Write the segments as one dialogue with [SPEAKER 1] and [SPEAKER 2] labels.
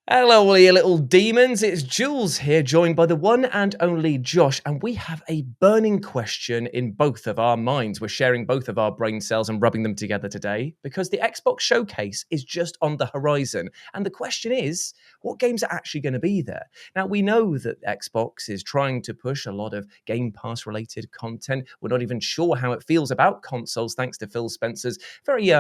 [SPEAKER 1] Hello, all you little demons. It's Jules here, joined by the one and only Josh, and we have a burning question in both of our minds. We're sharing both of our brain cells and rubbing them together today because the Xbox showcase is just on the horizon. And the question is, what games are actually going to be there? Now, we know that Xbox is trying to push a lot of Game Pass related content. We're not even sure how it feels about consoles, thanks to Phil Spencer's very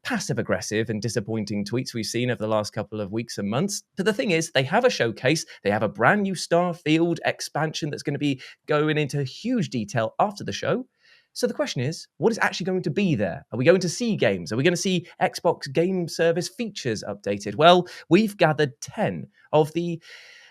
[SPEAKER 1] passive aggressive and disappointing tweets we've seen over the last couple of weeks and months. But the thing is, they have a showcase, they have a brand new Starfield expansion that's going to be going into huge detail after the show. So the question is, what is actually going to be there? Are we going to see games? Are we going to see Xbox Game Service features updated? Well, we've gathered 10 of the,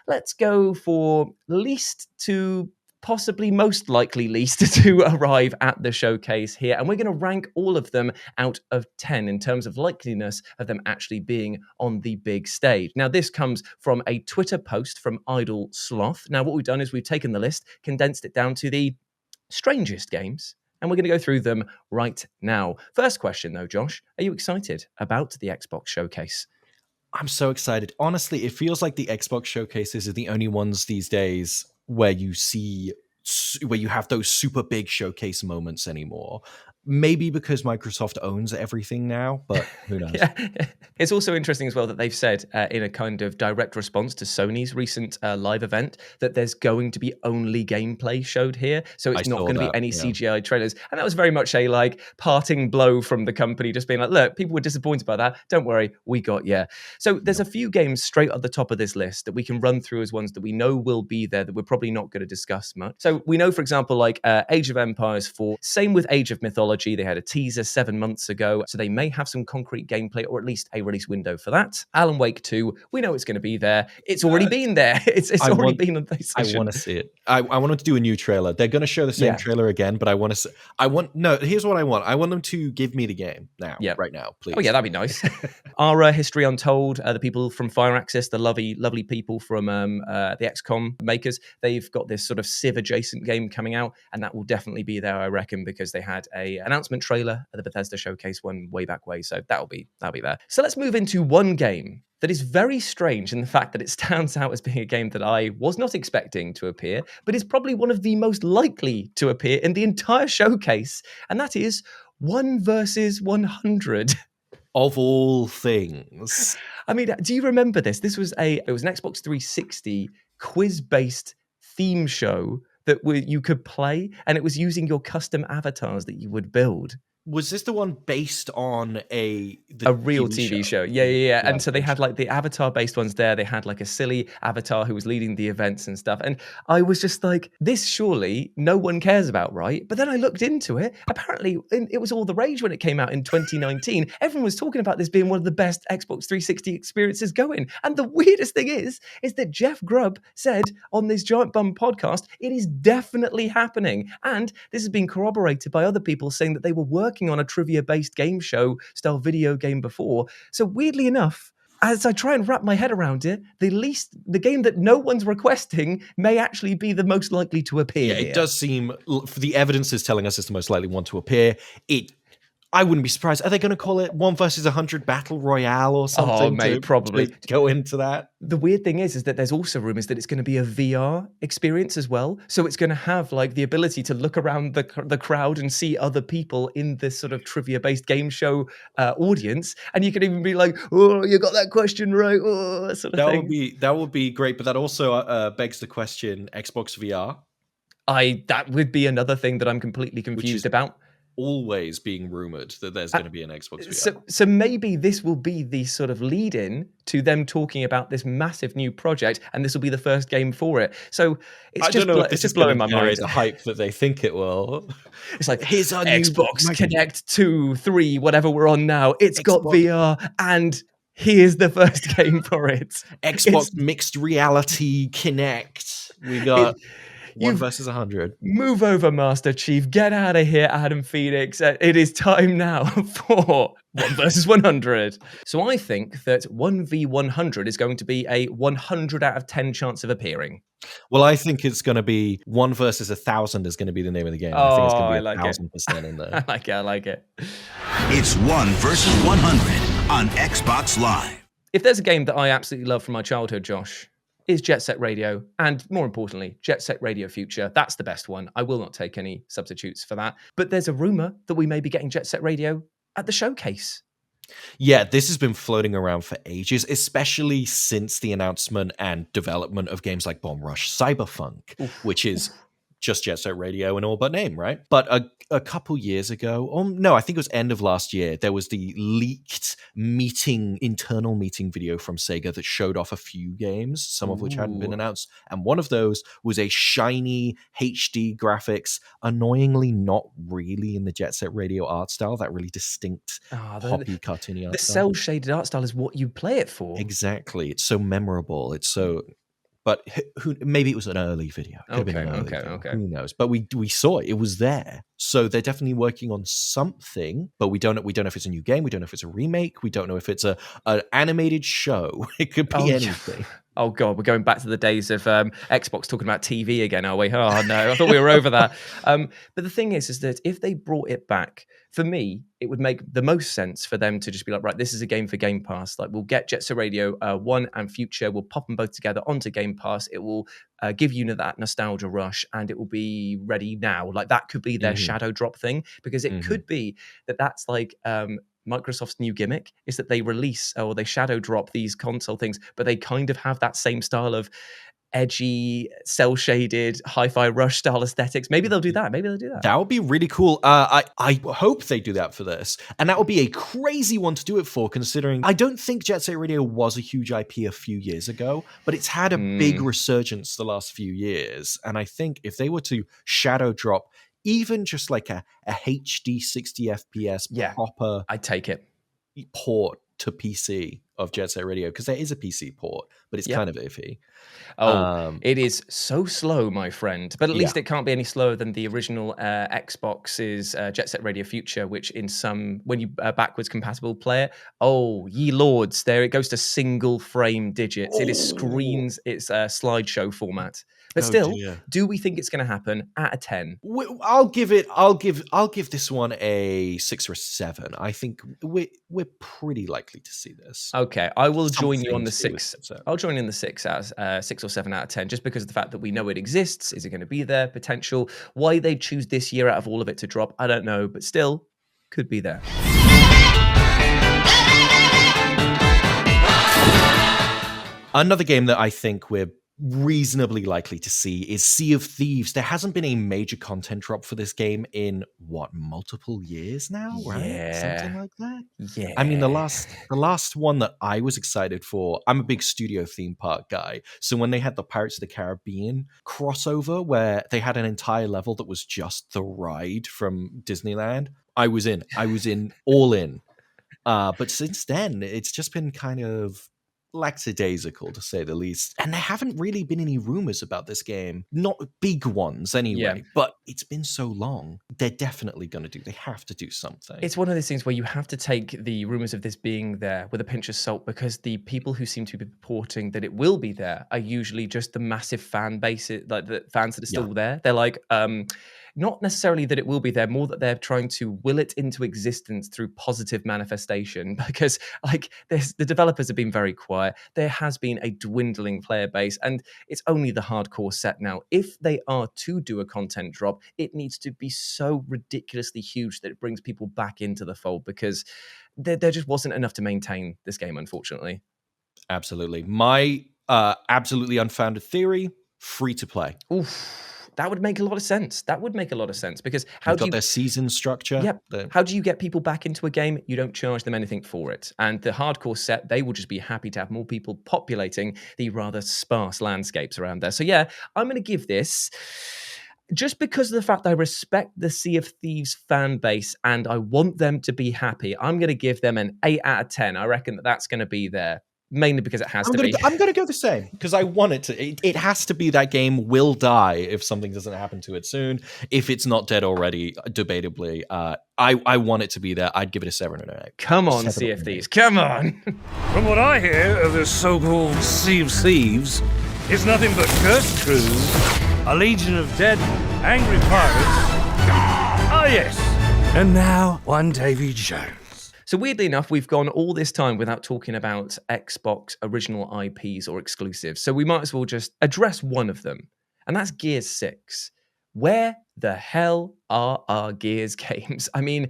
[SPEAKER 1] let's go for least to possibly most likely least to arrive at the showcase here. And we're going to rank all of them out of 10 in terms of likeliness of them actually being on the big stage. Now, this comes from a Twitter post from Idle Sloth. Now, what we've done is we've taken the list, condensed it down to the strangest games, and we're going to go through them right now. First question, though, Josh, are you excited about the Xbox showcase?
[SPEAKER 2] I'm so excited. Honestly, it feels like the Xbox showcases are the only ones these days where you have those super big showcase moments anymore. Maybe because Microsoft owns everything now, but who knows?
[SPEAKER 1] Yeah. It's also interesting as well that they've said in a kind of direct response to Sony's recent live event that there's going to be only gameplay showed here. So it's not going to be any CGI trailers. And that was very much a like parting blow from the company, just being like, look, people were disappointed by that. Don't worry, we got you. So there's a few games straight at the top of this list that we can run through as ones that we know will be there that we're probably not going to discuss much. So we know, for example, like Age of Empires 4, same with Age of Mythology. They had a teaser 7 months ago, so they may have some concrete gameplay or at least a release window for that. Alan Wake 2, we know it's going to be there. It's already been there. It's already been on PlayStation.
[SPEAKER 2] I want to see it. I want them to do a new trailer. They're going to show the same trailer again, but here's what I want. I want them to give me the game now, right now, please.
[SPEAKER 1] Oh yeah, that'd be nice. Our History Untold, the people from Fireaxis, the lovely people from the XCOM makers, they've got this sort of Civ adjacent game coming out, and that will definitely be there, I reckon, because they had a announcement trailer at the Bethesda showcase one way back way, so that'll be there. So let's move into one game that is very strange in the fact that it stands out as being a game that I was not expecting to appear, but is probably one of the most likely to appear in the entire showcase, and that is 1 versus 100.
[SPEAKER 2] Of all things.
[SPEAKER 1] I mean, do you remember this? It was an Xbox 360 quiz-based theme show that you could play, and it was using your custom avatars that you would build.
[SPEAKER 2] Was this the one based on a
[SPEAKER 1] real TV show? Yeah. And so they had like the avatar-based ones there. They had like a silly avatar who was leading the events and stuff. And I was just like, this surely no one cares about, right? But then I looked into it. Apparently, it was all the rage when it came out in 2019. Everyone was talking about this being one of the best Xbox 360 experiences going. And the weirdest thing is that Jeff Grubb said on this Giant Bum podcast, it is definitely happening. And this has been corroborated by other people saying that they were working on a trivia-based game show style video game before. So weirdly enough, as I try and wrap my head around it, the game that no one's requesting may actually be the most likely to appear.
[SPEAKER 2] Yeah, it does seem, the evidence is telling us it's the most likely one to appear. I wouldn't be surprised. Are they going to call it 1 versus 100 Battle Royale or something?
[SPEAKER 1] Oh, mate, probably.
[SPEAKER 2] To go into that?
[SPEAKER 1] The weird thing is that there's also rumors that it's going to be a VR experience as well. So it's going to have like the ability to look around the crowd and see other people in this sort of trivia-based game show audience. And you can even be like, oh, you got that question right. Oh, sort of thing.
[SPEAKER 2] That would be great. But that also begs the question, Xbox VR?
[SPEAKER 1] That would be another thing that I'm completely confused about.
[SPEAKER 2] Always being rumored that there's going to be an Xbox VR.
[SPEAKER 1] So maybe this will be the sort of lead-in to them talking about this massive new project, and this will be the first game for it. So it's just blowing my mind.
[SPEAKER 2] The hype that they think it will.
[SPEAKER 1] It's like, here's our Xbox Kinect 2, 3, whatever we're on now. It's got VR, and here's the first game for it.
[SPEAKER 2] Xbox Mixed Reality Kinect. We got... 1 versus 100.
[SPEAKER 1] Move over, Master Chief. Get out of here, Adam Phoenix. It is time now for 1 versus 100. So I think that 1v100 is going to be a 100 out of 10 chance of appearing.
[SPEAKER 2] Well, I think it's going to be 1 versus 1,000 is going to be the name of the game. I think it's going to be 1,000% in there.
[SPEAKER 1] I like it.
[SPEAKER 3] It's 1 versus 100 on Xbox Live.
[SPEAKER 1] If there's a game that I absolutely love from my childhood, Josh, is Jet Set Radio, and more importantly, Jet Set Radio Future. That's the best one. I will not take any substitutes for that. But there's a rumor that we may be getting Jet Set Radio at the showcase.
[SPEAKER 2] Yeah, this has been floating around for ages, especially since the announcement and development of games like Bomb Rush Cyberpunk, which is just Jet Set Radio and all but name, right? But a couple years ago, no, I think it was end of last year, there was the leaked internal meeting video from Sega that showed off a few games, some of which hadn't been announced. And one of those was a shiny HD graphics, annoyingly not really in the Jet Set Radio art style, that really distinct poppy cartoony art style.
[SPEAKER 1] The cel-shaded art style is what you play it for.
[SPEAKER 2] Exactly. It's so memorable. It's so... But maybe it was an early video. Could have been an early video. Who knows? But we saw it. It was there. So they're definitely working on something. But we don't know if it's a new game. We don't know if it's a remake. We don't know if it's an animated show. It could be anything.
[SPEAKER 1] Yeah. Oh, God, we're going back to the days of Xbox talking about TV again, are we? Oh, no, I thought we were over that. But the thing is that if they brought it back, for me, it would make the most sense for them to just be like, right, this is a game for Game Pass. Like, we'll get Jet Set Radio 1 and Future. We'll pop them both together onto Game Pass. It will give you that nostalgia rush, and it will be ready now. Like, that could be their shadow drop thing, because it could be that's like... Microsoft's new gimmick is that they release or they shadow drop these console things, but they kind of have that same style of edgy, cel-shaded, hi-fi rush style aesthetics. Maybe they'll do that. That
[SPEAKER 2] would be really cool. I hope they do that for this. And that would be a crazy one to do it for, considering I don't think Jet Set Radio was a huge IP a few years ago, but it's had a big resurgence the last few years. And I think if they were to shadow drop even just like a HD 60 FPS proper...
[SPEAKER 1] I'd take it.
[SPEAKER 2] ...port to PC of Jet Set Radio, because there is a PC port, but it's kind of iffy.
[SPEAKER 1] It is so slow, my friend. But at least it can't be any slower than the original Xbox's Jet Set Radio Future, which in some, when you backwards compatible play it, oh, ye lords, there it goes to single frame digits. It is screens, it's a slideshow format. But still, do we think it's going to happen at a 10?
[SPEAKER 2] I'll give this one a 6 or a 7. I think we're pretty likely to see this.
[SPEAKER 1] Okay, I will join you on the 6. I'll join in the 6 as 6 or 7 out of 10, just because of the fact that we know it exists. Is it going to be there? Potential. Why they choose this year out of all of it to drop, I don't know, but still could be there.
[SPEAKER 2] Another game that I think we're reasonably likely to see is Sea of Thieves. There hasn't been a major content drop for this game in multiple years now, right? Something like that.
[SPEAKER 1] Yeah.
[SPEAKER 2] I mean, the last one that I was excited for, I'm a big studio theme park guy. So when they had the Pirates of the Caribbean crossover where they had an entire level that was just the ride from Disneyland, I was in all in. But since then, it's just been kind of lackadaisical, to say the least. And there haven't really been any rumors about this game. Not big ones, anyway. But it's been so long. They're definitely going to they have to do something.
[SPEAKER 1] It's one of those things where you have to take the rumors of this being there with a pinch of salt, because the people who seem to be reporting that it will be there are usually just the massive fan base, like the fans that are still there. They're like, not necessarily that it will be there, more that they're trying to will it into existence through positive manifestation, because like the developers have been very quiet. There has been a dwindling player base, and it's only the hardcore set now. If they are to do a content drop, it needs to be so ridiculously huge that it brings people back into the fold, because there just wasn't enough to maintain this game, unfortunately.
[SPEAKER 2] Absolutely. My absolutely unfounded theory, free to play.
[SPEAKER 1] Oof. That would make a lot of sense. Because
[SPEAKER 2] how do you... their season structure.
[SPEAKER 1] Yep. How do you get people back into a game? You don't charge them anything for it. And the hardcore set, they will just be happy to have more people populating the rather sparse landscapes around there. So yeah, I'm going to give this, just because of the fact I respect the Sea of Thieves fan base and I want them to be happy, I'm going to give them an 8 out of 10. I reckon that's going to be there. Mainly because it has to be.
[SPEAKER 2] I'm going to go the same, because I want it to. It has to be. That game will die if something doesn't happen to it soon. If it's not dead already, debatably, I want it to be there. I'd give it a 7 or an 8.
[SPEAKER 1] Come on, Sea of Thieves. Come on.
[SPEAKER 3] From what I hear of this so-called Sea of Thieves, it's nothing but cursed crews, a legion of dead, angry pirates. Ah, yes. And now, one Davy Jones.
[SPEAKER 1] So weirdly enough, we've gone all this time without talking about Xbox original IPs or exclusives. So we might as well just address one of them, and that's Gears 6. Where the hell are our Gears games? I mean,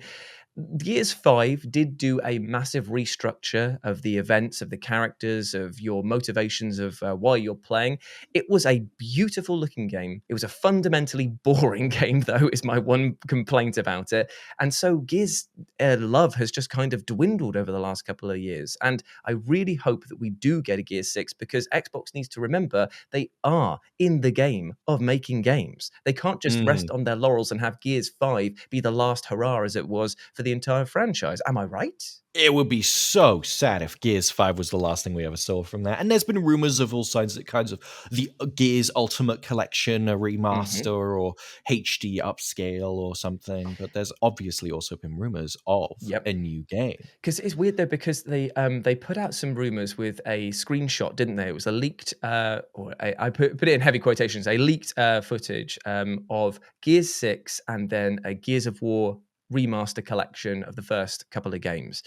[SPEAKER 1] Gears 5 did do a massive restructure of the events, of the characters, of your motivations of why you're playing. It was a beautiful looking game. It was a fundamentally boring game, though, is my one complaint about it. And so Gears love has just kind of dwindled over the last couple of years. And I really hope that we do get a Gears 6 because Xbox needs to remember they are in the game of making games. They can't just rest on their laurels and have Gears 5 be the last hurrah as it was for the entire franchise. Am I right?
[SPEAKER 2] It would be so sad if Gears 5 was the last thing we ever saw from that. And there's been rumors of all kinds of the Gears Ultimate Collection, a remaster or HD upscale or something. But there's obviously also been rumors of a new game.
[SPEAKER 1] Because it's weird though, because they put out some rumors with a screenshot, didn't they? It was a leaked, I put it in heavy quotations, a leaked footage of Gears 6 and then a Gears of War remaster collection of the first couple of games.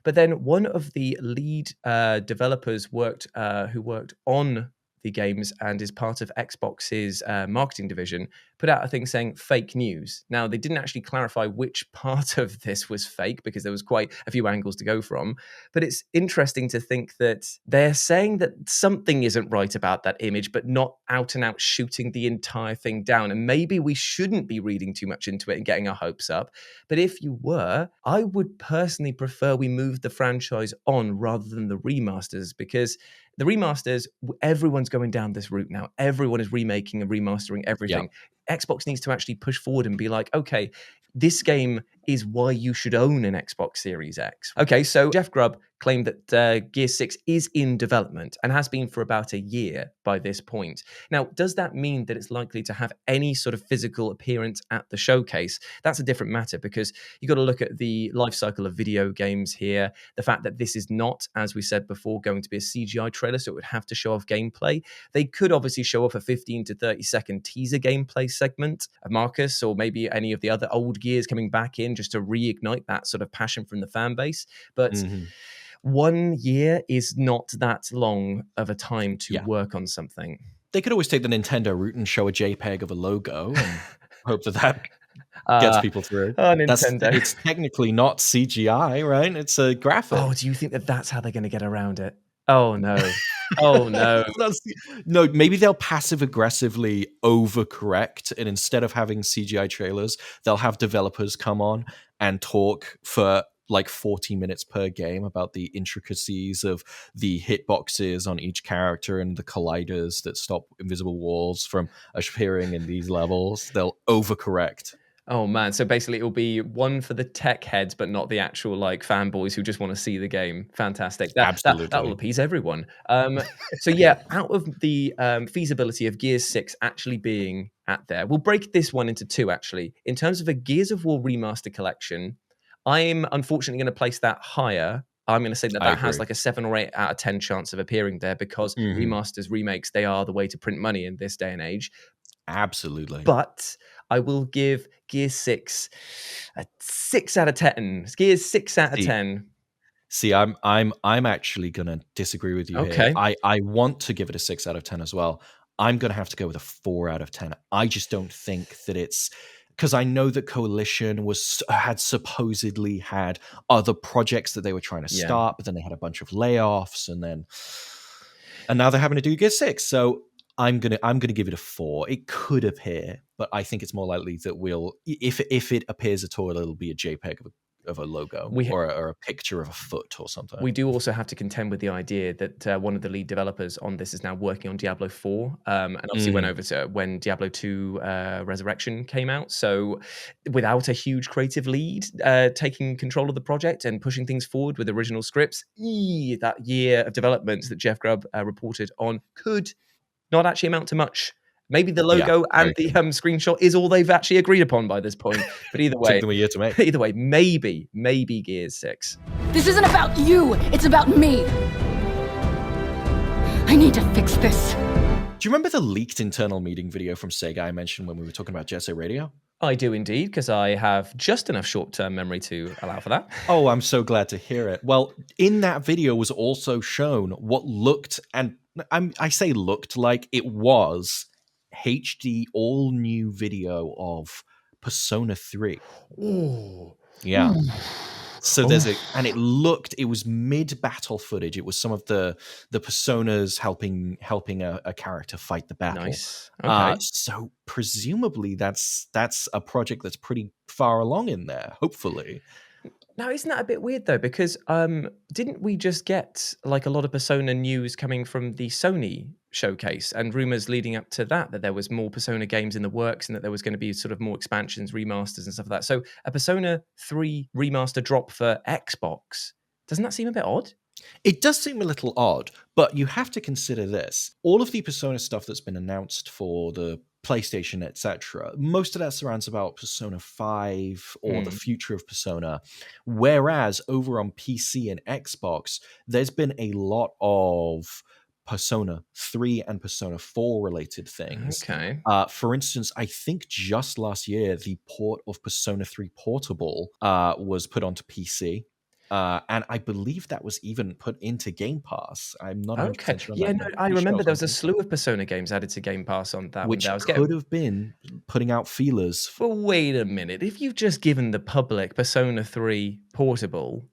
[SPEAKER 1] But then one of the lead developers who worked on the games and is part of Xbox's marketing division, put out a thing saying fake news. Now, they didn't actually clarify which part of this was fake because there was quite a few angles to go from. But it's interesting to think that they're saying that something isn't right about that image, but not out and out shooting the entire thing down. And maybe we shouldn't be reading too much into it and getting our hopes up. But if you were, I would personally prefer we move the franchise on rather than the remasters, because the remasters, everyone's going down this route now. Everyone is remaking and remastering everything. Xbox needs to actually push forward and be like, okay, this game is why you should own an Xbox Series X. Okay, so Jeff Grubb claimed that Gear 6 is in development and has been for about a year by this point. Now, does that mean that it's likely to have any sort of physical appearance at the showcase? That's a different matter because you got to look at the life cycle of video games here. The fact that this is not, as we said before, going to be a CGI trailer, so it would have to show off gameplay. They could obviously show off a 15 to 30 second teaser gameplay segment of Marcus or maybe any of the other old Gears coming back in just to reignite that sort of passion from the fan base. But 1 year is not that long of a time to work on something.
[SPEAKER 2] They could always take the Nintendo route and show a JPEG of a logo and hope that gets people through.
[SPEAKER 1] Oh, Nintendo.
[SPEAKER 2] It's technically not CGI, right? It's a graphic.
[SPEAKER 1] Oh, do you think that that's how they're going to get around it? Oh, no. Oh, no.
[SPEAKER 2] No, maybe they'll passive-aggressively overcorrect, and instead of having CGI trailers, they'll have developers come on and talk for like 40 minutes per game about the intricacies of the hitboxes on each character and the colliders that stop invisible walls from appearing in these levels. They'll overcorrect.
[SPEAKER 1] Oh man, so basically it'll be one for the tech heads, but not the actual like fanboys who just want to see the game. Fantastic.
[SPEAKER 2] Absolutely.
[SPEAKER 1] That will appease everyone. So yeah, out of the feasibility of Gears 6 actually being at there, we'll break this one into two actually. In terms of a Gears of War remaster collection, I'm unfortunately going to place that higher. I'm going to say that has like a 7 or 8 out of 10 chance of appearing there because remasters, remakes, they are the way to print money in this day and age.
[SPEAKER 2] Absolutely.
[SPEAKER 1] But I will give Gears 6 a 6 out of 10. Gears 6 out of 10.
[SPEAKER 2] See, I'm actually gonna disagree with you here. I want to give it a 6 out of 10 as well. I'm gonna have to go with a 4 out of 10. I just don't think that it's because I know that Coalition had supposedly had other projects that they were trying to start, but then they had a bunch of layoffs, and now they're having to do Gears 6. So I'm gonna give it a 4. It could appear, but I think it's more likely that if it appears at all, it'll be a JPEG of a logo or a picture of a foot or something.
[SPEAKER 1] We do also have to contend with the idea that one of the lead developers on this is now working on Diablo 4, and obviously went over to when Diablo 2 Resurrection came out. So without a huge creative lead taking control of the project and pushing things forward with original scripts, that year of development that Jeff Grubb reported on could not actually amount to much. Maybe the logo and the screenshot is all they've actually agreed upon by this point. But either way,
[SPEAKER 2] took them a year to make.
[SPEAKER 1] Either way, maybe Gears 6.
[SPEAKER 4] This isn't about you. It's about me. I need to fix this.
[SPEAKER 2] Do you remember the leaked internal meeting video from Sega I mentioned when we were talking about Jet Set Radio?
[SPEAKER 1] I do indeed, because I have just enough short-term memory to allow for that.
[SPEAKER 2] Oh, I'm so glad to hear it. Well, in that video was also shown what looked, and I say looked like it was HD all new video of Persona 3.
[SPEAKER 1] Ooh.
[SPEAKER 2] Yeah. So
[SPEAKER 1] Oh,
[SPEAKER 2] it was mid battle footage. It was some of the personas helping a character fight the battle.
[SPEAKER 1] nice. Okay.
[SPEAKER 2] So presumably that's a project that's pretty far along in there, hopefully.
[SPEAKER 1] Now, isn't that a bit weird though? Because didn't we just get like a lot of Persona news coming from the Sony showcase and rumors leading up to that there was more Persona games in the works and that there was going to be sort of more expansions, remasters, and stuff like that. So a Persona 3 remaster drop for Xbox, doesn't that seem a bit odd?
[SPEAKER 2] It does seem a little odd, but you have to consider this. All of the Persona stuff that's been announced for the PlayStation, etc., most of that surrounds about Persona 5 or the future of Persona. Whereas over on PC and Xbox, there's been a lot of Persona 3 and Persona 4 related things.
[SPEAKER 1] Okay.
[SPEAKER 2] For instance, I think just last year, the port of Persona 3 Portable was put onto PC. And I believe that was even put into Game Pass. I'm not 100%
[SPEAKER 1] Okay.
[SPEAKER 2] sure on
[SPEAKER 1] Yeah,
[SPEAKER 2] that,
[SPEAKER 1] no,
[SPEAKER 2] but I'm
[SPEAKER 1] I
[SPEAKER 2] pretty sure it
[SPEAKER 1] remember
[SPEAKER 2] was
[SPEAKER 1] there
[SPEAKER 2] on
[SPEAKER 1] was a
[SPEAKER 2] Game Pass.
[SPEAKER 1] slew of Persona games added to Game Pass on that one.
[SPEAKER 2] Which
[SPEAKER 1] That I was
[SPEAKER 2] could
[SPEAKER 1] getting.
[SPEAKER 2] have been putting out feelers.
[SPEAKER 1] But wait a minute. If you've just given the public Persona 3 Portable,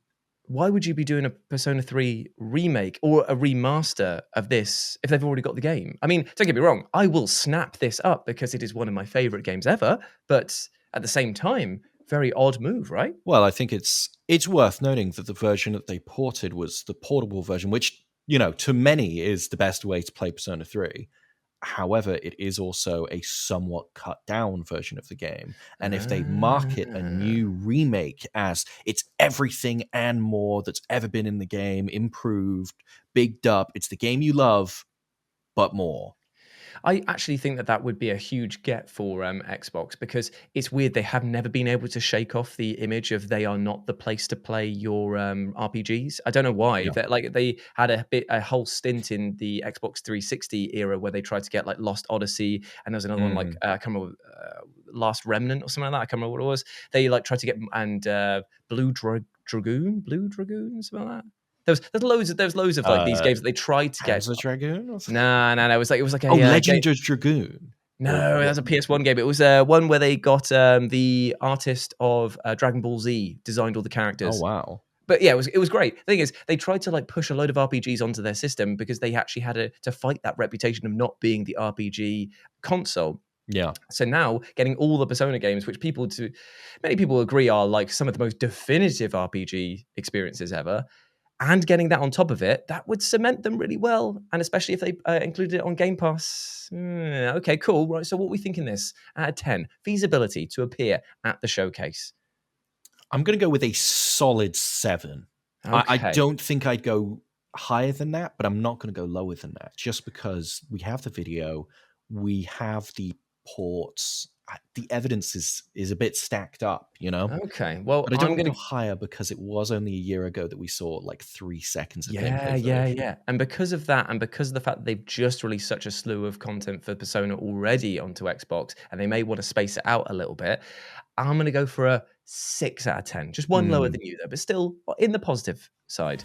[SPEAKER 1] why would you be doing a Persona 3 remake or a remaster of this if they've already got the game? I mean, don't get me wrong, I will snap this up because it is one of my favorite games ever, but at the same time, very odd move, right?
[SPEAKER 2] Well, I think it's worth noting that the version that they ported was the portable version, which, to many is the best way to play Persona 3. However, it is also a somewhat cut down version of the game. And if they market a
[SPEAKER 1] Ah.
[SPEAKER 2] new remake as it's everything and more that's ever been in the game, improved, bigged up, it's the game you love, but more.
[SPEAKER 1] I actually think that would be a huge get for Xbox because it's weird they have never been able to shake off the image of they are not the place to play your RPGs. I don't know why.
[SPEAKER 2] Yeah.
[SPEAKER 1] They had a whole stint in the Xbox 360 era where they tried to get like Lost Odyssey and there was another one like I can't remember Last Remnant or something like that. I can't remember what it was. They like tried to get Blue Dragoon, something like that. There's loads of like these games that they tried to get.
[SPEAKER 2] Panzer Dragoon?
[SPEAKER 1] No. It was like a
[SPEAKER 2] Legend
[SPEAKER 1] game.
[SPEAKER 2] of Dragoon.
[SPEAKER 1] No, that was a PS1 game. It was one where they got the artist of Dragon Ball Z designed all the characters.
[SPEAKER 2] Oh, wow.
[SPEAKER 1] But yeah, it was great. The thing is, they tried to like push a load of RPGs onto their system because they actually had to fight that reputation of not being the RPG console.
[SPEAKER 2] Yeah.
[SPEAKER 1] So now getting all the Persona games, which many people agree are like some of the most definitive RPG experiences ever, and getting that on top of it, that would cement them really well. And especially if they included it on Game Pass. Okay, cool. Right. So what are we thinking this? Out of 10, feasibility to appear at the showcase.
[SPEAKER 2] I'm going to go with a solid 7.
[SPEAKER 1] Okay.
[SPEAKER 2] I don't think I'd go higher than that, but I'm not going to go lower than that just because we have the video, we have the ports. The evidence is a bit stacked up,
[SPEAKER 1] Okay. Well,
[SPEAKER 2] But I don't
[SPEAKER 1] I'm
[SPEAKER 2] want to
[SPEAKER 1] going
[SPEAKER 2] go higher because it was only a year ago that we saw like 3 seconds of gameplay footage.
[SPEAKER 1] Yeah. And because of that, and because of the fact that they've just released such a slew of content for Persona already onto Xbox, and they may want to space it out a little bit, I'm going to go for a 6 out of 10. Just one lower than you, though, but still in the positive side.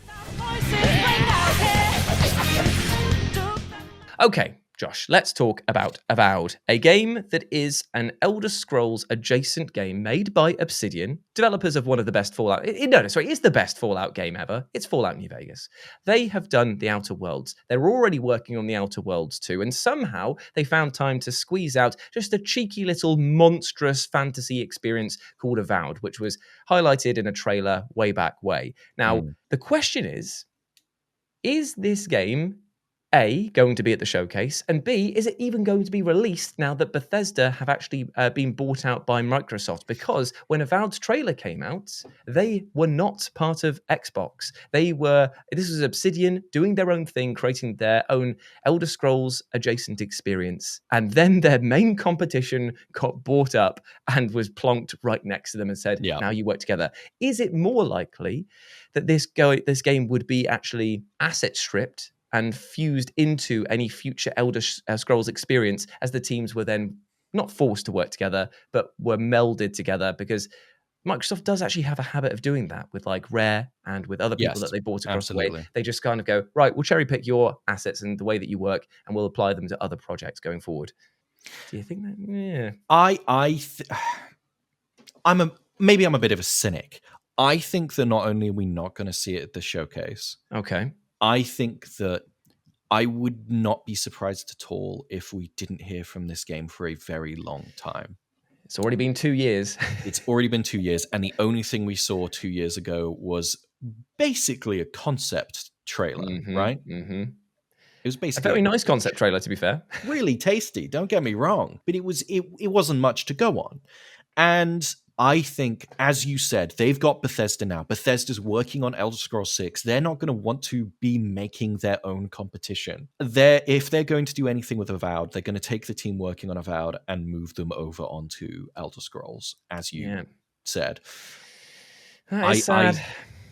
[SPEAKER 1] Okay, Josh, let's talk about Avowed, a game that is an Elder Scrolls adjacent game made by Obsidian, developers of one of the best Fallout. It's the best Fallout game ever. It's Fallout New Vegas. They have done the Outer Worlds. They're already working on the Outer Worlds too, and somehow they found time to squeeze out just a cheeky little monstrous fantasy experience called Avowed, which was highlighted in a trailer way back way. Now, the question is this game A, going to be at the showcase, and B, is it even going to be released now that Bethesda have actually been bought out by Microsoft? Because when Avowed's trailer came out, they were not part of Xbox. This was Obsidian doing their own thing, creating their own Elder Scrolls adjacent experience. And then their main competition got bought up and was plonked right next to them and said, now you work together. Is it more likely that this game would be actually asset stripped and fused into any future Elder Scrolls experience as the teams were then not forced to work together, but were melded together because Microsoft does actually have a habit of doing that with like Rare and with other people
[SPEAKER 2] Yes,
[SPEAKER 1] that they bought across the way.
[SPEAKER 2] absolutely.
[SPEAKER 1] They just kind of go, right, we'll cherry pick your assets and the way that you work, and we'll apply them to other projects going forward. Do you think that? Yeah.
[SPEAKER 2] Maybe I'm a bit of a cynic. I think that not only are we not going to see it at the showcase,
[SPEAKER 1] Okay.
[SPEAKER 2] I think that I would not be surprised at all if we didn't hear from this game for a very long time.
[SPEAKER 1] It's already been 2 years.
[SPEAKER 2] It's already been 2 years, and the only thing we saw 2 years ago was basically a concept trailer, right?
[SPEAKER 1] Mm-hmm.
[SPEAKER 2] It was
[SPEAKER 1] A
[SPEAKER 2] basically
[SPEAKER 1] very nice concept trailer, to be fair.
[SPEAKER 2] really tasty. Don't get me wrong, but it wasn't much to go on. And I think, as you said, they've got Bethesda now. Bethesda's working on Elder Scrolls 6. They're not going to want to be making their own competition. If they're going to do anything with Avowed, they're going to take the team working on Avowed and move them over onto Elder Scrolls, as you said.
[SPEAKER 1] That is sad.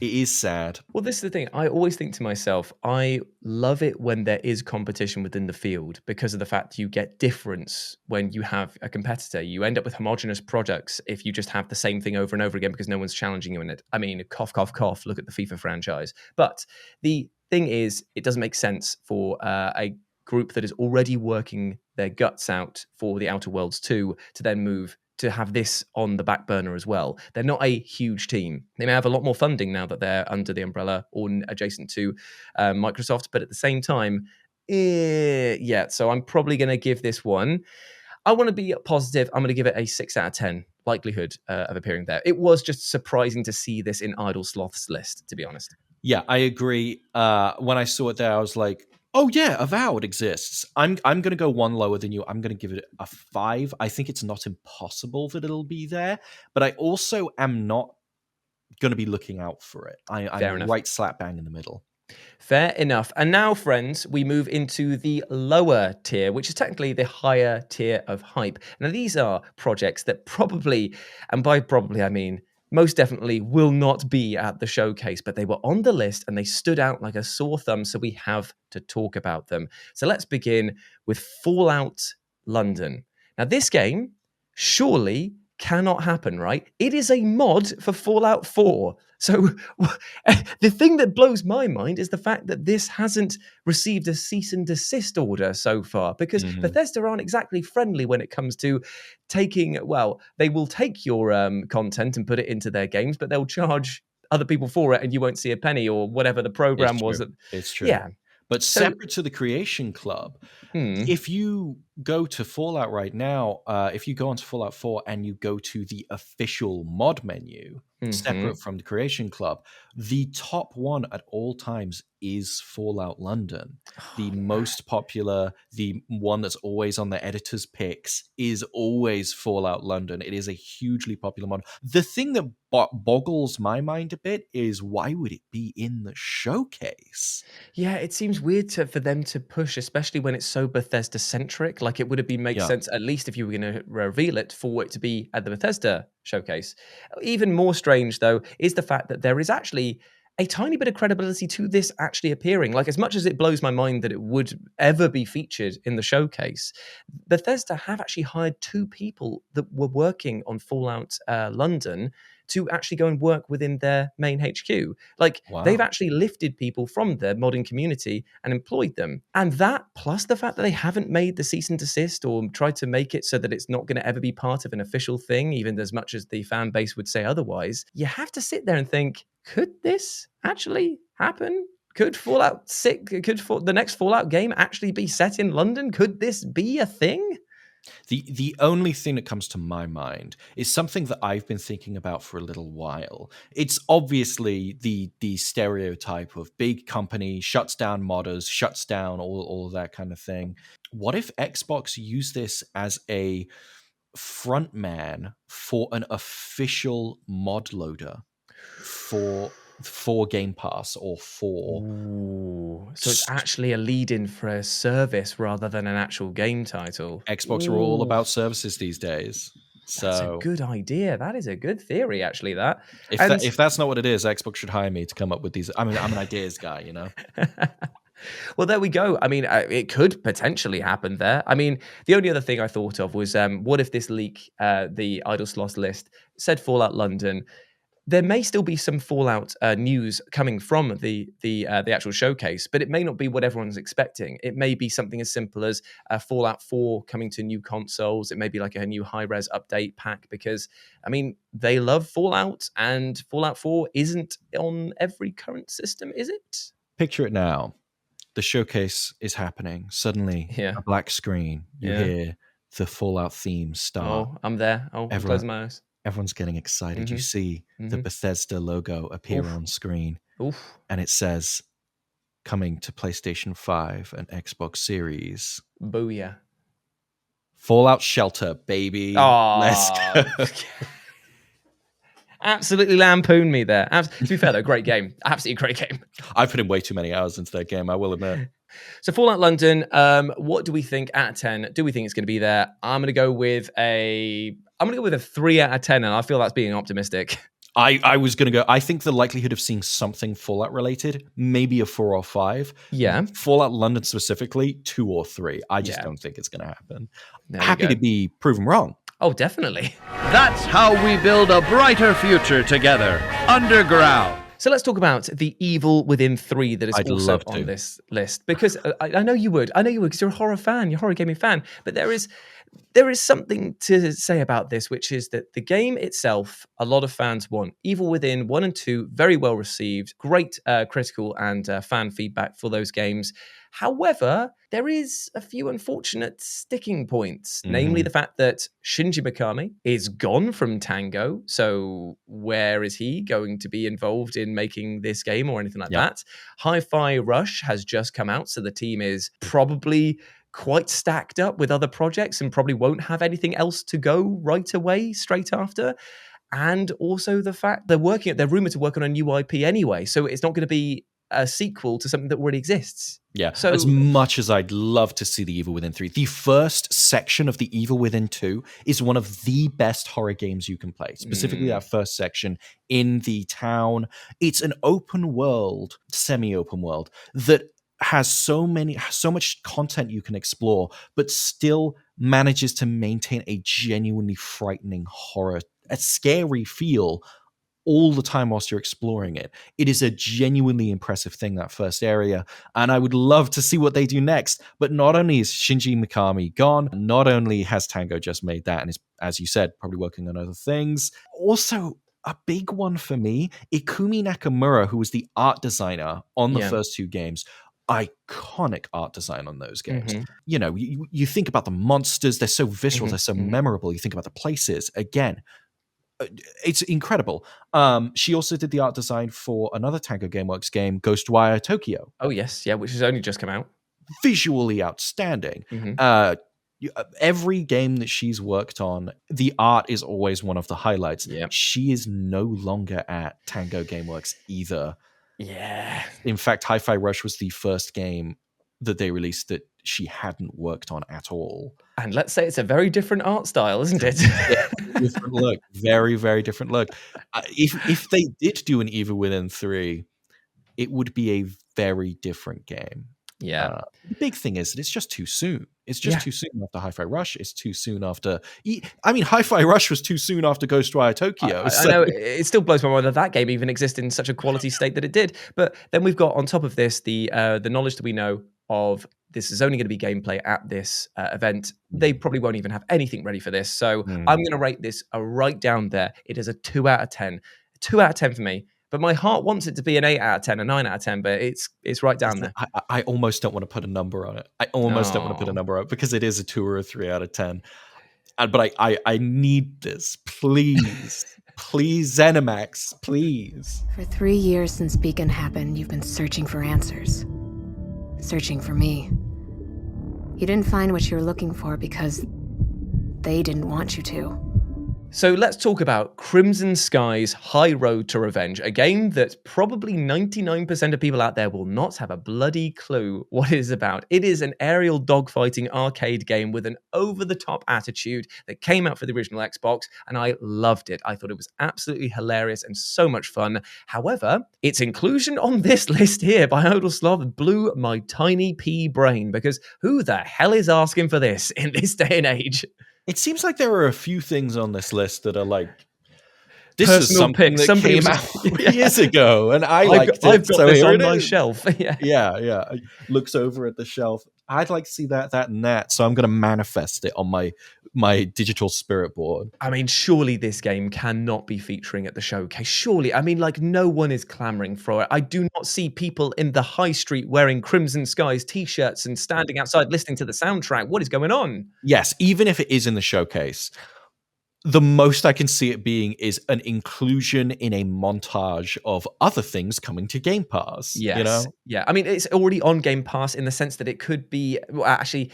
[SPEAKER 2] It is sad.
[SPEAKER 1] Well, this is the thing. I always think to myself, I love it when there is competition within the field because of the fact you get difference when you have a competitor. You end up with homogenous products if you just have the same thing over and over again because no one's challenging you in it. I mean, cough, cough, cough, look at the FIFA franchise. But the thing is, it doesn't make sense for a group that is already working their guts out for the Outer Worlds 2 to then move to have this on the back burner as well. They're not a huge team. They may have a lot more funding now that they're under the umbrella or adjacent to Microsoft, but at the same time, so I'm probably going to give this one. I want to be positive. I'm going to give it a 6 out of 10 likelihood of appearing there. It was just surprising to see this in Idle Sloth's list, to be honest.
[SPEAKER 2] Yeah, I agree. When I saw it there, I was like, oh yeah, Avowed exists. I'm going to go one lower than you. I'm going to give it a 5. I think it's not impossible that it'll be there, but I also am not going to be looking out for it. I'm right slap bang in the middle.
[SPEAKER 1] Fair enough. And now, friends, we move into the lower tier, which is technically the higher tier of hype. Now, these are projects that probably, and by probably I mean most definitely will not be at the showcase, but they were on the list and they stood out like a sore thumb, so we have to talk about them. So let's begin with Fallout London. Now, this game surely cannot happen, right? It is a mod for Fallout 4. So the thing that blows my mind is the fact that this hasn't received a cease and desist order so far, because Bethesda aren't exactly friendly when it comes to taking, well, they will take your content and put it into their games, but they'll charge other people for it and you won't see a penny or whatever the program was.
[SPEAKER 2] It's true.
[SPEAKER 1] Yeah.
[SPEAKER 2] But separate to the Creation Club, if you go to Fallout right now, if you go onto Fallout 4 and you go to the official mod menu, separate from the Creation Club, the top one at all times is Fallout London. The most popular, the one that's always on the editor's picks is always Fallout London. It is a hugely popular mod. The thing that boggles my mind a bit is why would it be in the showcase?
[SPEAKER 1] Yeah, it seems weird for them to push, especially when it's so Bethesda centric. Like it would have been make sense, at least if you were going to reveal it, for it to be at the Bethesda showcase. Even more strange, though, is the fact that there is actually a tiny bit of credibility to this actually appearing. Like, as much as it blows my mind that it would ever be featured in the showcase, Bethesda have actually hired 2 people that were working on Fallout London to actually go and work within their main HQ. Like, they've actually lifted people from the modding community and employed them. And that, plus the fact that they haven't made the cease and desist or tried to make it so that it's not going to ever be part of an official thing, even as much as the fan base would say otherwise, you have to sit there and think, could this actually happen? Could Fallout 6, the next Fallout game actually be set in London? Could this be a thing?
[SPEAKER 2] The only thing that comes to my mind is something that I've been thinking about for a little while. It's obviously the stereotype of big company shuts down modders, shuts down all of that kind of thing. What if Xbox used this as a front man for an official mod loader for Game Pass or for...
[SPEAKER 1] Ooh, so it's actually a lead-in for a service rather than an actual game title.
[SPEAKER 2] Xbox are all about services these days.
[SPEAKER 1] That's a good idea. That is a good theory, actually, that.
[SPEAKER 2] If that's not what it is, Xbox should hire me to come up with these. I'm an ideas guy, you know?
[SPEAKER 1] Well, there we go. I mean, it could potentially happen there. I mean, the only other thing I thought of was what if this leak, the Idle Slots list, said Fallout London? There may still be some Fallout news coming from the actual showcase, but it may not be what everyone's expecting. It may be something as simple as Fallout 4 coming to new consoles. It may be like a new high-res update pack because, I mean, they love Fallout, and Fallout 4 isn't on every current system, is it?
[SPEAKER 2] Picture it now. The showcase is happening. Suddenly, a black screen. You hear the Fallout theme start.
[SPEAKER 1] Oh, I'm there. Oh, I'm closing my eyes.
[SPEAKER 2] Everyone's getting excited. You see the Bethesda logo appear on screen. And it says, coming to PlayStation 5 and Xbox Series.
[SPEAKER 1] Booyah.
[SPEAKER 2] Fallout Shelter, baby.
[SPEAKER 1] Oh,
[SPEAKER 2] let's go.
[SPEAKER 1] Absolutely lampooned me there. To be fair, though, great game. Absolutely great game.
[SPEAKER 2] I put in way too many hours into that game, I will admit.
[SPEAKER 1] So Fallout London, what do we think out of 10? Do we think it's going to be there? I'm going to go with a 3 out of 10, and I feel that's being optimistic.
[SPEAKER 2] I was going to go, I think the likelihood of seeing something Fallout related, maybe a 4 or 5.
[SPEAKER 1] Yeah.
[SPEAKER 2] Fallout London specifically, 2 or 3. I just don't think it's going to happen.
[SPEAKER 1] There
[SPEAKER 2] Happy to be proven wrong.
[SPEAKER 1] Oh, definitely.
[SPEAKER 5] That's how we build a brighter future together, underground.
[SPEAKER 1] So let's talk about The Evil Within 3 that is also on this list. Because I know you would. I know you would because you're a horror fan. You're a horror gaming fan. But there is something to say about this, which is that the game itself, a lot of fans want. Evil Within 1 and 2, very well received. Great critical and fan feedback for those games. However, there is a few unfortunate sticking points, namely the fact that Shinji Mikami is gone from Tango. So where is he going to be involved in making this game or anything like that? Hi-Fi Rush has just come out, so the team is probably quite stacked up with other projects and probably won't have anything else to go right away, straight after. And also the fact they're rumored to work on a new IP anyway, so it's not going to be a sequel to something that already exists.
[SPEAKER 2] Yeah,
[SPEAKER 1] so
[SPEAKER 2] as much as I'd love to see The Evil Within 3, the first section of The Evil Within 2 is one of the best horror games you can play. Specifically that first section in the town. It's an open world, semi-open world, that has so much content you can explore, but still manages to maintain a genuinely frightening horror, a scary feel all the time whilst you're exploring it. It is a genuinely impressive thing, that first area, and I would love to see what they do next. But not only is Shinji Mikami gone, not only has Tango just made that and is, as you said, probably working on other things, also a big one for me, Ikumi Nakamura, who was the art designer on the first 2 games, iconic art design on those games. You know, you think about the monsters, they're so visceral, they're so memorable. You think about the places, again, it's incredible. She also did the art design for another Tango Gameworks game, Ghostwire Tokyo.
[SPEAKER 1] Oh, yes. Yeah, which has only just come out.
[SPEAKER 2] Visually outstanding. Every game that she's worked on, the art is always one of the highlights. She is no longer at Tango Gameworks either.
[SPEAKER 1] Yeah.
[SPEAKER 2] In fact, Hi-Fi Rush was the first game that they released that she hadn't worked on at all.
[SPEAKER 1] And let's say it's a very different art style, isn't it?
[SPEAKER 2] Different look. Very, very different look. If they did do an Evil Within 3, it would be a very different game.
[SPEAKER 1] Yeah.
[SPEAKER 2] The big thing is that it's just too soon. It's just too soon after Hi-Fi Rush. It's too soon after... I mean, Hi-Fi Rush was too soon after Ghostwire Tokyo.
[SPEAKER 1] I know. It still blows my mind that game even exists in such a quality state that it did. But then we've got, on top of this, the knowledge that we know of this is only going to be gameplay at this event. They probably won't even have anything ready for this. So I'm going to rate this right down there. It is a 2 out of 10. 2 out of 10 for me. But my heart wants it to be an 8 out of 10, a 9 out of 10, but it's right down there.
[SPEAKER 2] I almost don't want to put a number on it. I almost don't want to put a number on it because it is a 2 or a 3 out of 10. But I need this. Please. Please, ZeniMax. Please.
[SPEAKER 6] For 3 years since Beacon happened, you've been searching for answers. Searching for me. You didn't find what you were looking for because they didn't want you to.
[SPEAKER 1] So let's talk about Crimson Sky's High Road to Revenge, a game that probably 99% of people out there will not have a bloody clue what it is about. It is an aerial dogfighting arcade game with an over-the-top attitude that came out for the original Xbox, and I loved it. I thought it was absolutely hilarious and so much fun. However, its inclusion on this list here by Odalslav blew my tiny pea brain, because who the hell is asking for this in this day and age?
[SPEAKER 2] It seems like there are a few things on this list that are like, this is
[SPEAKER 1] Personal
[SPEAKER 2] something
[SPEAKER 1] picks.
[SPEAKER 2] that
[SPEAKER 1] Somebody
[SPEAKER 2] came
[SPEAKER 1] was-
[SPEAKER 2] out years ago, and I liked
[SPEAKER 1] I've
[SPEAKER 2] it.
[SPEAKER 1] got
[SPEAKER 2] So
[SPEAKER 1] this
[SPEAKER 2] here
[SPEAKER 1] on
[SPEAKER 2] it
[SPEAKER 1] my
[SPEAKER 2] is.
[SPEAKER 1] shelf. Yeah.
[SPEAKER 2] Yeah. Looks over at the shelf. I'd like to see that, and that. So I'm going to manifest it on my digital spirit board.
[SPEAKER 1] I mean, surely this game cannot be featuring at the showcase. Surely. I mean, like, no one is clamoring for it. I do not see people in the high street wearing Crimson Skies t-shirts and standing outside listening to the soundtrack. What is going on?
[SPEAKER 2] Yes, even if it is in the showcase, the most I can see it being is an inclusion in a montage of other things coming to Game Pass.
[SPEAKER 1] Yes.
[SPEAKER 2] You know?
[SPEAKER 1] Yeah. I mean, it's already on Game Pass in the sense that it could be, well, actually,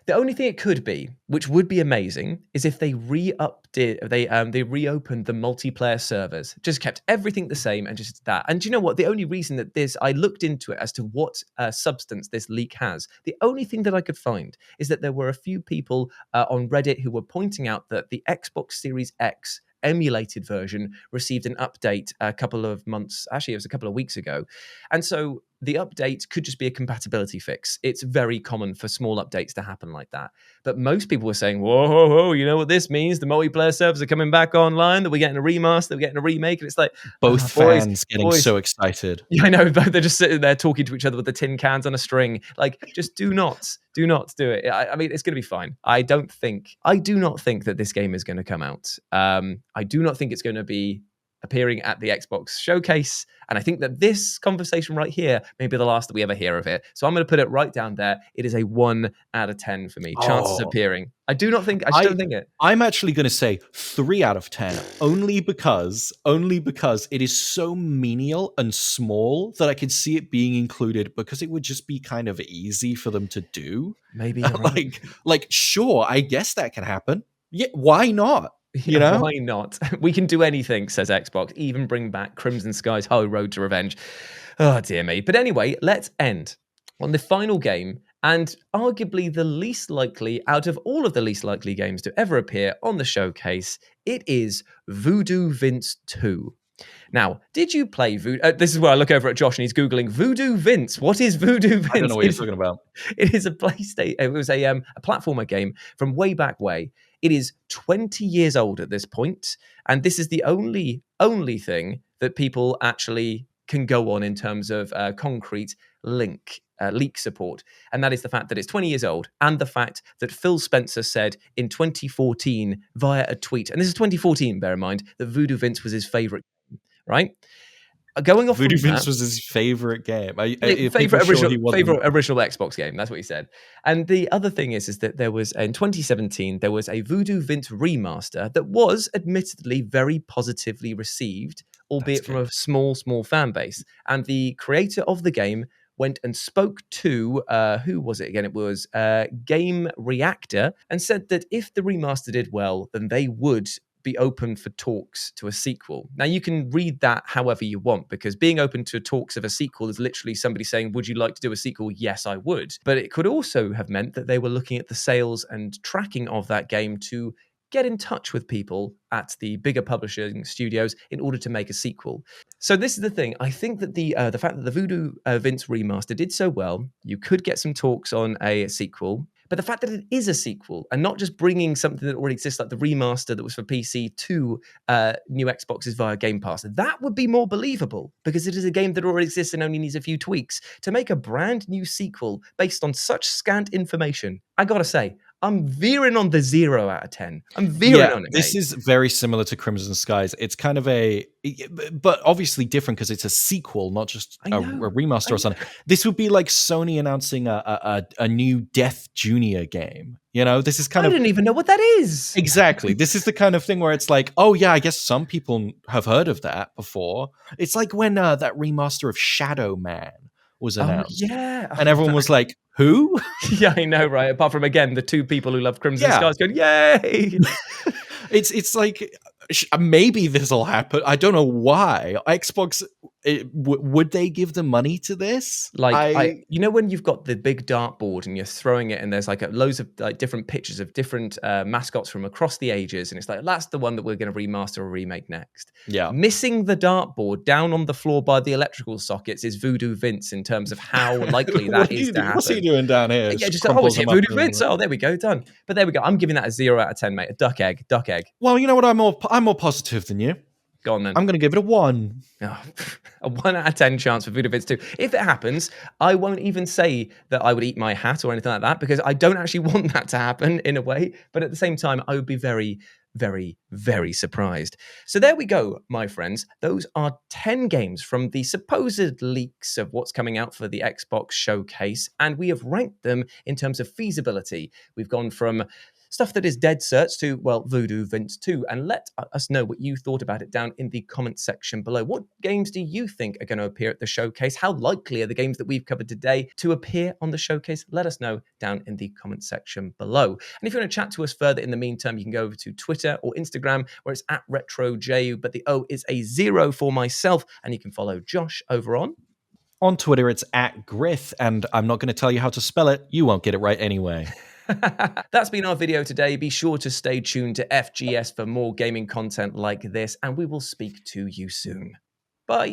[SPEAKER 1] the only thing it could be, which would be amazing, is if they reopened the multiplayer servers, just kept everything the same and just that. And do you know what? The only reason that I looked into it as to what substance this leak has. The only thing that I could find is that there were a few people on Reddit who were pointing out that the Xbox Series X emulated version received an update a couple of months, actually it was a couple of weeks ago, and so the update could just be a compatibility fix. It's very common for small updates to happen like that, but most people were saying, whoa, you know what this means? The multiplayer servers are coming back online, that we're getting a remaster, we're getting a remake, and it's like
[SPEAKER 2] Both fans getting so excited.
[SPEAKER 1] Yeah, I know, they're just sitting there talking to each other with the tin cans on a string. Like, just do not do it. I mean, it's going to be fine. I do not think that this game is going to come out. I do not think it's going to be appearing at the Xbox showcase. And I think that this conversation right here may be the last that we ever hear of it. So I'm going to put it right down there. It is a 1 out of 10 for me. Chances of appearing. I don't think it.
[SPEAKER 2] I'm actually going to say 3 out of 10, only because it is so menial and small that I could see it being included because it would just be kind of easy for them to do.
[SPEAKER 1] Maybe you're right.
[SPEAKER 2] like sure, I guess that can happen. Yeah, why not? You know?
[SPEAKER 1] Why not? We can do anything, says Xbox, even bring back Crimson Sky's High Road to Revenge. Oh, dear me. But anyway, let's end on the final game, and arguably the least likely out of all of the least likely games to ever appear on the showcase. It is Voodoo Vince 2. Now, did you play Voodoo? This is where I look over at Josh and he's Googling Voodoo Vince. What is Voodoo Vince?
[SPEAKER 2] I don't know what you're talking about.
[SPEAKER 1] It is a PlayStation. It was a platformer game from way back way. It is 20 years old at this point, and this is the only thing that people actually can go on in terms of concrete leak support, and that is the fact that it's 20 years old, and the fact that Phil Spencer said in 2014 via a tweet, and this is 2014, bear in mind, that Voodoo Vince was his favorite game, right? Going off
[SPEAKER 2] Voodoo
[SPEAKER 1] from
[SPEAKER 2] Vince
[SPEAKER 1] that,
[SPEAKER 2] was his favorite game.
[SPEAKER 1] favorite original Xbox game. That's what he said. And the other thing is that there was in 2017 there was a Voodoo Vince remaster that was admittedly very positively received, albeit from a small fan base. And the creator of the game went and spoke to who was it again? It was Game Reactor, and said that if the remaster did well, then they would be open for talks to a sequel. Now, you can read that however you want, because being open to talks of a sequel is literally somebody saying, would you like to do a sequel? Yes, I would. But it could also have meant that they were looking at the sales and tracking of that game to get in touch with people at the bigger publishing studios in order to make a sequel. So this is the thing. I think that the fact that the Voodoo Vince remaster did so well, you could get some talks on a sequel. But the fact that it is a sequel and not just bringing something that already exists, like the remaster that was for PC, to new Xboxes via Game Pass, that would be more believable, because it is a game that already exists and only needs a few tweaks. To make a brand new sequel based on such scant information, I gotta say, I'm veering on the 0 out of 10. I'm veering on it.
[SPEAKER 2] This is very similar to Crimson Skies. It's kind of but obviously different because it's a sequel, not just a remaster or something. This would be like Sony announcing a new Death Junior game. You know, this is kind of...
[SPEAKER 1] I didn't even know what that is.
[SPEAKER 2] Exactly. This is the kind of thing where it's like, oh yeah, I guess some people have heard of that before. It's like when that remaster of Shadow Man was announced. And everyone was like, who?
[SPEAKER 1] Yeah, I know, right? Apart from, again, the two people who love Crimson Skies going, yay!
[SPEAKER 2] It's like maybe this will happen. I don't know why. Xbox would they give the money to this?
[SPEAKER 1] Like you know when you've got the big dartboard and you're throwing it and there's like loads of like different pictures of different mascots from across the ages, and it's like that's the one that we're going to remaster or remake next.
[SPEAKER 2] Yeah.
[SPEAKER 1] Missing the dartboard down on the floor by the electrical sockets is Voodoo Vince in terms of how likely that is to happen.
[SPEAKER 2] What's he doing down here?
[SPEAKER 1] Yeah, just it's hit Voodoo Vince. Oh, there we go, done. But there we go. I'm giving that a 0 out of 10, mate. A duck egg.
[SPEAKER 2] Well, you know what? I'm more positive than you.
[SPEAKER 1] Go on then.
[SPEAKER 2] I'm going to give it a 1.
[SPEAKER 1] Oh, a 1 out of 10 chance for Voodoo Vince 2. If it happens, I won't even say that I would eat my hat or anything like that, because I don't actually want that to happen in a way. But at the same time, I would be very, very, very surprised. So there we go, my friends. Those are 10 games from the supposed leaks of what's coming out for the Xbox showcase, and we have ranked them in terms of feasibility. We've gone from stuff that is dead certs to, well, Voodoo Vince 2. And let us know what you thought about it down in the comment section below. What games do you think are going to appear at the showcase? How likely are the games that we've covered today to appear on the showcase? Let us know down in the comment section below. And if you want to chat to us further in the meantime, you can go over to Twitter or Instagram, where it's at RetroJ, but the O is a 0 for myself. And you can follow Josh over on
[SPEAKER 2] Twitter, it's at Grith, and I'm not going to tell you how to spell it. You won't get it right anyway.
[SPEAKER 1] That's been our video today. Be sure to stay tuned to FGS for more gaming content like this, and we will speak to you soon. Bye.